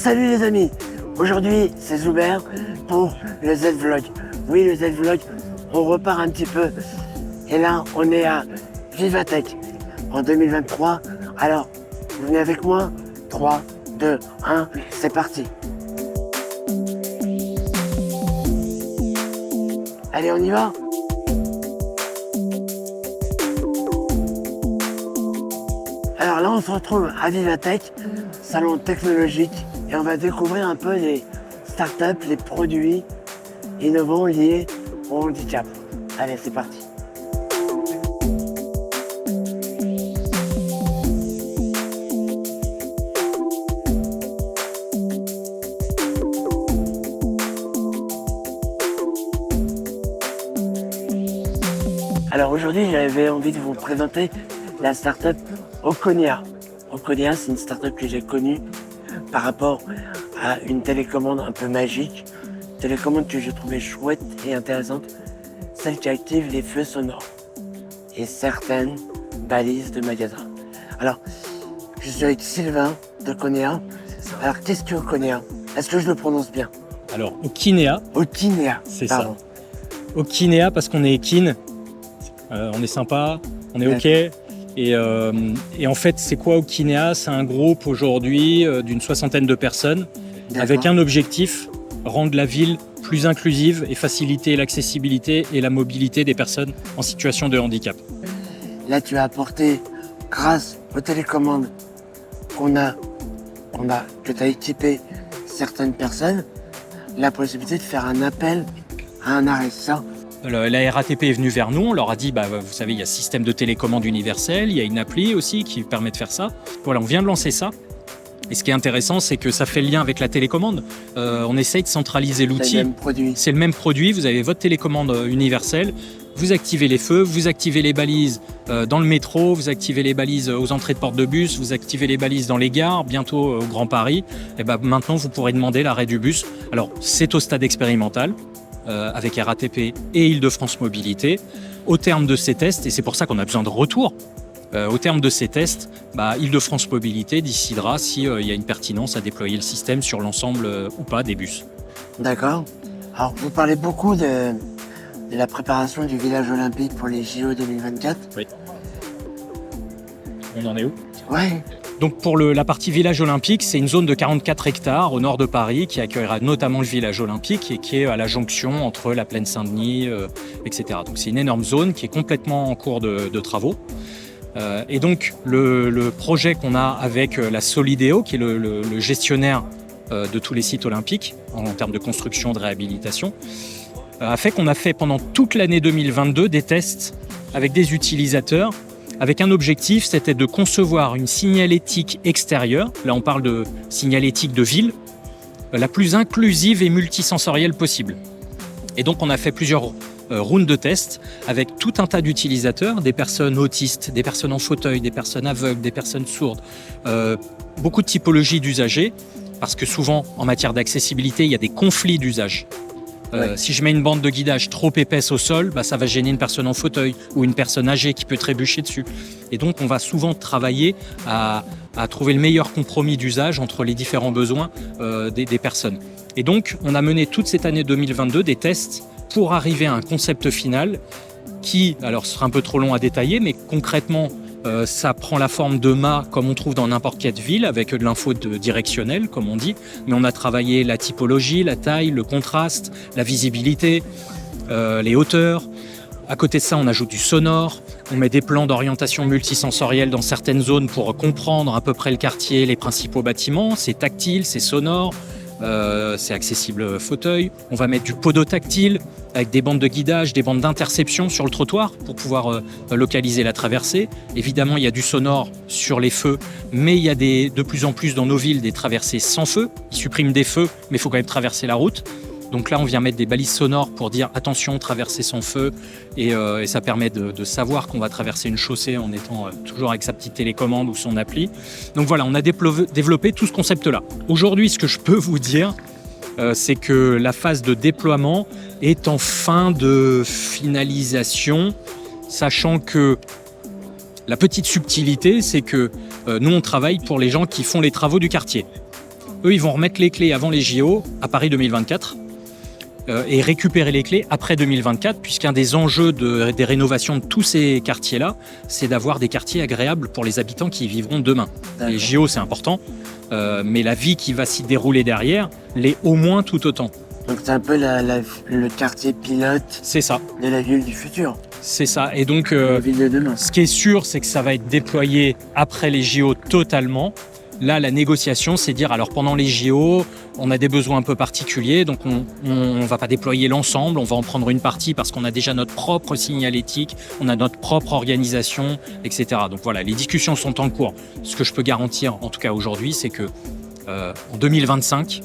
Salut les amis, aujourd'hui c'est Zuber pour le Z-Vlog. Oui, le Z-Vlog, on repart un petit peu. Et là, on est à Vivatech en 2023. Alors, vous venez avec moi 3, 2, 1, c'est parti. Allez, on y va. Alors là, on se retrouve à Vivatech, salon technologique, et on va découvrir un peu les startups, les produits innovants liés au handicap. Allez, c'est parti. Alors aujourd'hui, j'avais envie de vous présenter la startup Oconia. Oconia, c'est une startup que j'ai connue par rapport à une télécommande un peu magique, télécommande que je trouvais chouette et intéressante, celle qui active les feux sonores et certaines balises de magasins. Alors, je suis avec Sylvain d'Oconia. Alors, qu'est-ce que Oconia? Est-ce que je le prononce bien? Alors, Okinea. Okinea, c'est pardon. ça. Okinea parce qu'on est keen, on est sympa, on est OK. Et en fait, c'est quoi Okinea? C'est un groupe aujourd'hui d'une 60aine de personnes avec un objectif, rendre la ville plus inclusive et faciliter l'accessibilité et la mobilité des personnes en situation de handicap. Là, tu as apporté, grâce aux télécommandes que tu as équipé certaines personnes, la possibilité de faire un appel à un arrêt. Ça. La RATP est venue vers nous, on leur a dit, vous savez, il y a système de télécommande universel, il y a une appli aussi qui permet de faire ça. Voilà, on vient de lancer ça. Et ce qui est intéressant, c'est que ça fait le lien avec la télécommande. On essaye de centraliser l'outil. C'est le même produit. C'est le même produit, vous avez votre télécommande universelle, vous activez les feux, vous activez les balises dans le métro, vous activez les balises aux entrées de porte de bus, vous activez les balises dans les gares, bientôt au Grand Paris. Et maintenant, vous pourrez demander l'arrêt du bus. Alors, c'est au stade expérimental. Avec RATP et Île-de-France Mobilité. Au terme de ces tests, et c'est pour ça qu'on a besoin de retour, au terme de ces tests, Île-de-France Mobilité décidera s'il y a une pertinence à déployer le système sur l'ensemble ou pas des bus. D'accord. Alors, vous parlez beaucoup de la préparation du village olympique pour les JO 2024. Oui. On en est où? Ouais. Donc pour la partie village olympique, c'est une zone de 44 hectares au nord de Paris qui accueillera notamment le village olympique et qui est à la jonction entre la plaine Saint-Denis, etc. Donc c'est une énorme zone qui est complètement en cours de travaux. Et donc le projet qu'on a avec la Solideo, qui est le gestionnaire de tous les sites olympiques en termes de construction, de réhabilitation, a fait qu'on a fait pendant toute l'année 2022 des tests avec des utilisateurs avec un objectif, c'était de concevoir une signalétique extérieure, là on parle de signalétique de ville, la plus inclusive et multisensorielle possible. Et donc on a fait plusieurs rounds de tests avec tout un tas d'utilisateurs, des personnes autistes, des personnes en fauteuil, des personnes aveugles, des personnes sourdes, beaucoup de typologies d'usagers, parce que souvent en matière d'accessibilité, il y a des conflits d'usage. Si je mets une bande de guidage trop épaisse au sol, ça va gêner une personne en fauteuil ou une personne âgée qui peut trébucher dessus. Et donc, on va souvent travailler à trouver le meilleur compromis d'usage entre les différents besoins des personnes. Et donc, on a mené toute cette année 2022 des tests pour arriver à un concept final qui, alors ce sera un peu trop long à détailler, mais concrètement, ça prend la forme de mâts comme on trouve dans n'importe quelle ville avec de l'info directionnelle comme on dit, mais on a travaillé la typologie, la taille, le contraste, la visibilité, les hauteurs. À côté de ça, on ajoute du sonore, on met des plans d'orientation multisensorielle dans certaines zones pour comprendre à peu près le quartier, les principaux bâtiments. C'est tactile, c'est sonore, c'est accessible fauteuil. On va mettre du podotactile avec des bandes de guidage, des bandes d'interception sur le trottoir pour pouvoir localiser la traversée. Évidemment, il y a du sonore sur les feux, mais il y a de plus en plus dans nos villes des traversées sans feu. Ils suppriment des feux, mais il faut quand même traverser la route. Donc là, on vient mettre des balises sonores pour dire attention, traverser sans feu. Et ça permet de savoir qu'on va traverser une chaussée en étant toujours avec sa petite télécommande ou son appli. Donc voilà, on a développé tout ce concept-là. Aujourd'hui, ce que je peux vous dire, c'est que la phase de déploiement est en fin de finalisation, sachant que la petite subtilité, c'est que nous, on travaille pour les gens qui font les travaux du quartier. Eux, ils vont remettre les clés avant les JO à Paris 2024 et récupérer les clés après 2024, puisqu'un des enjeux des rénovations de tous ces quartiers-là, c'est d'avoir des quartiers agréables pour les habitants qui y vivront demain. Les JO, c'est important, mais la vie qui va s'y dérouler derrière l'est au moins tout autant. Donc c'est un peu le quartier pilote C'est ça. de la ville du futur. C'est ça. Et donc, La ville de demain. ce qui est sûr, c'est que ça va être déployé après les JO totalement. Là, la négociation, c'est dire, alors pendant les JO, on a des besoins un peu particuliers, donc on ne va pas déployer l'ensemble, on va en prendre une partie parce qu'on a déjà notre propre signalétique, on a notre propre organisation, etc. Donc voilà, les discussions sont en cours. Ce que je peux garantir, en tout cas aujourd'hui, c'est que en 2025,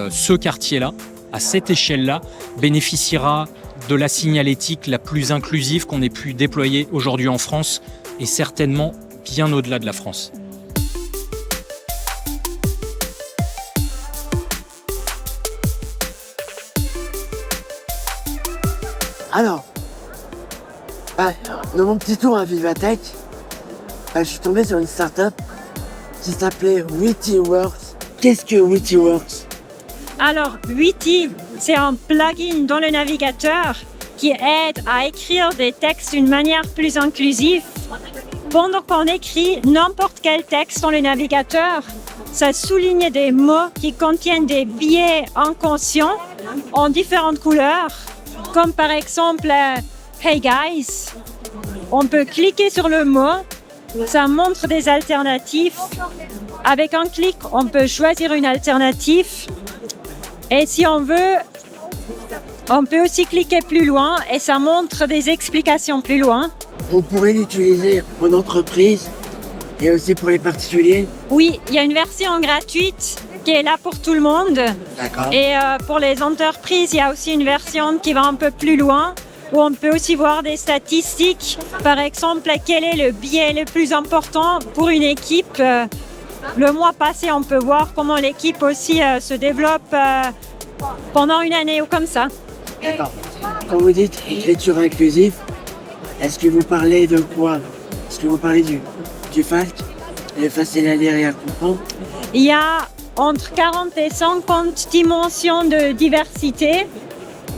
ce quartier-là, à cette échelle-là, bénéficiera de la signalétique la plus inclusive qu'on ait pu déployer aujourd'hui en France et certainement bien au-delà de la France. Alors, dans mon petit tour à Vivatech, je suis tombé sur une start-up qui s'appelait Wittyworks. Qu'est-ce que Wittyworks? Alors, Witty, c'est un plugin dans le navigateur qui aide à écrire des textes d'une manière plus inclusive. Pendant qu'on écrit n'importe quel texte dans le navigateur, ça souligne des mots qui contiennent des biais inconscients en différentes couleurs, comme par exemple « Hey guys ». On peut cliquer sur le mot, ça montre des alternatives. Avec un clic, on peut choisir une alternative. Et si on veut, on peut aussi cliquer plus loin et ça montre des explications plus loin. On pourrait l'utiliser en entreprise et aussi pour les particuliers. Oui, il y a une version gratuite qui est là pour tout le monde. D'accord. Et pour les entreprises, il y a aussi une version qui va un peu plus loin, où on peut aussi voir des statistiques. Par exemple, quel est le biais le plus important pour une équipe. Le mois passé, on peut voir comment l'équipe aussi se développe pendant une année ou comme ça. D'accord. Quand vous dites écriture inclusive, est-ce que vous parlez de quoi? Est-ce que vous parlez du FALC, le facile à lire et à comprendre? Il y a entre 40 et 50 dimensions de diversité.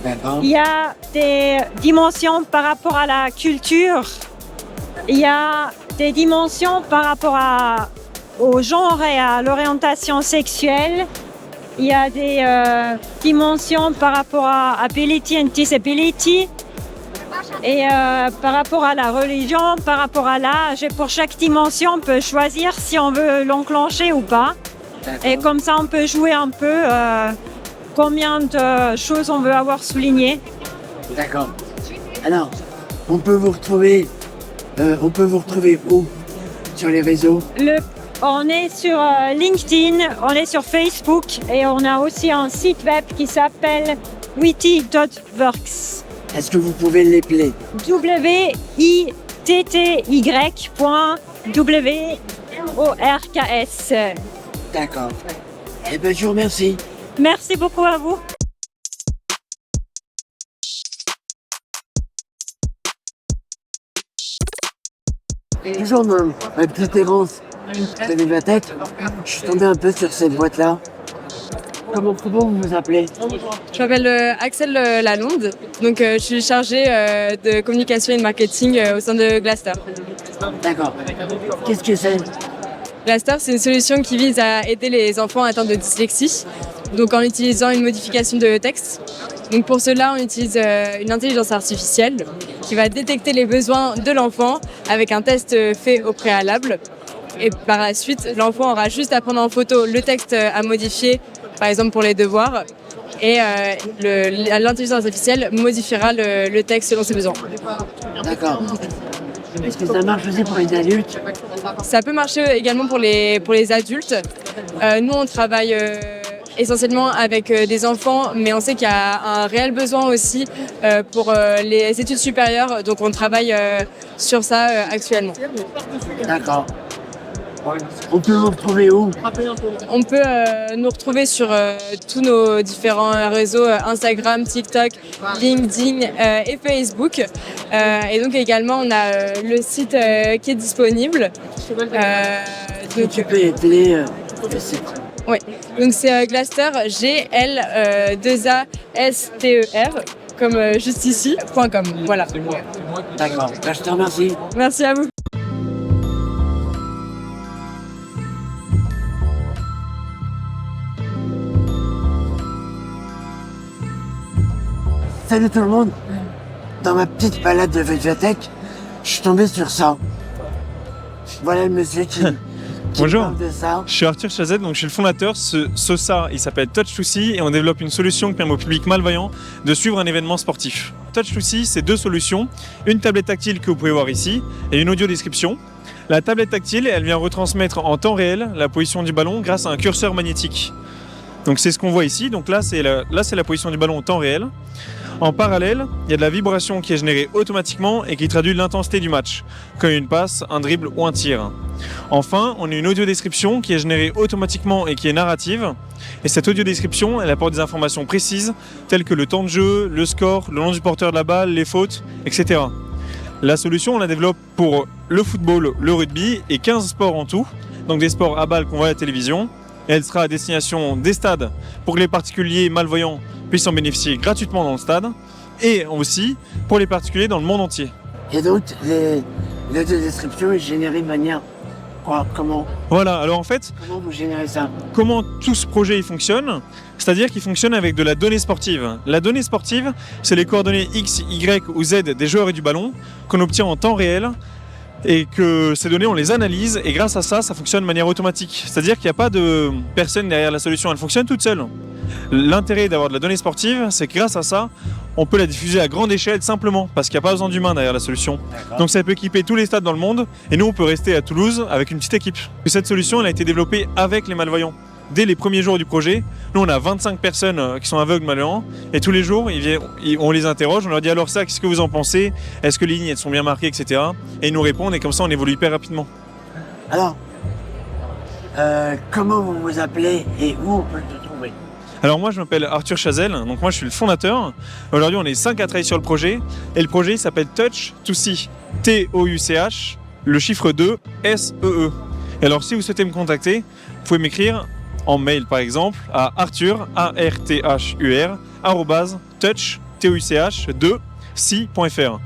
D'accord. Il y a des dimensions par rapport à la culture. Il y a des dimensions par rapport au genre et à l'orientation sexuelle. Il y a des dimensions par rapport à ability and disability. Et par rapport à la religion, par rapport à l'âge. Et pour chaque dimension, on peut choisir si on veut l'enclencher ou pas. D'accord. Et comme ça, on peut jouer un peu combien de choses on veut avoir soulignées. D'accord. Alors, on peut vous retrouver où sur les réseaux? On est sur LinkedIn, on est sur Facebook et on a aussi un site web qui s'appelle witty.works. Est-ce que vous pouvez l'épeler? WITTY.WORKS. D'accord. Eh bien, je vous remercie. Merci beaucoup à vous. Toujours dans ma petite errance de Vivatech, je suis tombé un peu sur cette boîte-là. Comment vous vous appelez? Je m'appelle Axel Lalonde, donc je suis chargée de communication et de marketing au sein de Glaster. D'accord. Qu'est-ce que c'est? Glaster, c'est une solution qui vise à aider les enfants atteints de dyslexie, donc en utilisant une modification de texte. Donc pour cela, on utilise une intelligence artificielle qui va détecter les besoins de l'enfant avec un test fait au préalable. Et par la suite, l'enfant aura juste à prendre en photo le texte à modifier, par exemple pour les devoirs, et l'intelligence artificielle modifiera le texte selon ses besoins. D'accord. Est-ce que ça marche aussi pour les adultes? Ça peut marcher également pour les adultes. Nous, on travaille essentiellement avec des enfants, mais on sait qu'il y a un réel besoin aussi pour les études supérieures, donc on travaille sur ça actuellement. D'accord. On peut vous retrouver où? On peut nous retrouver sur tous nos différents réseaux Instagram, TikTok, LinkedIn et Facebook. Et donc également, on a le site qui est disponible. Tu peux épeler le site. Oui, donc c'est Glaster, G-L-2-A-S-T-E-R, comme juste ici, .com. Voilà. D'accord. Je te remercie. Merci à vous. Salut tout le monde. Dans ma petite balade de Védiatech, je suis tombé sur ça. Voilà le monsieur qui Bonjour, parle de ça. je suis Arthur Chazet, donc je suis le fondateur. Ce SOSA, il s'appelle Touch2See et on développe une solution qui permet au public malvoyant de suivre un événement sportif. Touch2See, c'est 2 solutions, une tablette tactile que vous pouvez voir ici et une audio description. La tablette tactile, elle vient retransmettre en temps réel la position du ballon grâce à un curseur magnétique. Donc c'est ce qu'on voit ici, donc là c'est la position du ballon en temps réel. En parallèle, il y a de la vibration qui est générée automatiquement et qui traduit l'intensité du match, comme une passe, un dribble ou un tir. Enfin, on a une audio description qui est générée automatiquement et qui est narrative. Et cette audio description, elle apporte des informations précises telles que le temps de jeu, le score, le nom du porteur de la balle, les fautes, etc. La solution, on la développe pour le football, le rugby et 15 sports en tout, donc des sports à balles qu'on voit à la télévision. Et elle sera à destination des stades pour que les particuliers malvoyants puissent en bénéficier gratuitement dans le stade et aussi pour les particuliers dans le monde entier. Et donc, l'audio description est générée de manière quoi? Comment Voilà, alors en fait, vous générez ça? comment tout ce projet il fonctionne? C'est-à-dire qu'il fonctionne avec de la donnée sportive. La donnée sportive, c'est les coordonnées X, Y ou Z des joueurs et du ballon qu'on obtient en temps réel et que ces données, on les analyse et grâce à ça, ça fonctionne de manière automatique. C'est-à-dire qu'il n'y a pas de personne derrière la solution, elle fonctionne toute seule. L'intérêt d'avoir de la donnée sportive, c'est que grâce à ça, on peut la diffuser à grande échelle simplement parce qu'il n'y a pas besoin d'humains derrière la solution. Donc ça peut équiper tous les stades dans le monde et nous, on peut rester à Toulouse avec une petite équipe. Cette solution, elle a été développée avec les malvoyants. Dès les premiers jours du projet, nous on a 25 personnes qui sont aveugles malvoyants et tous les jours on les interroge, on leur dit alors ça, qu'est-ce que vous en pensez? Est-ce que les lignes elles sont bien marquées, etc. Et ils nous répondent et comme ça on évolue hyper rapidement. Alors, comment vous vous appelez et où on peut te trouver? Alors moi je m'appelle Arthur Chazet, donc moi je suis le fondateur. Aujourd'hui on est 5 à travailler sur le projet et le projet s'appelle Touch2See, T-O-U-C-H, le chiffre 2, S-E-E. Et alors si vous souhaitez me contacter, vous pouvez m'écrire en mail par exemple à Arthur, A-R-T-H-U-R, @touch, T-O-U-C-H, 2, si.fr.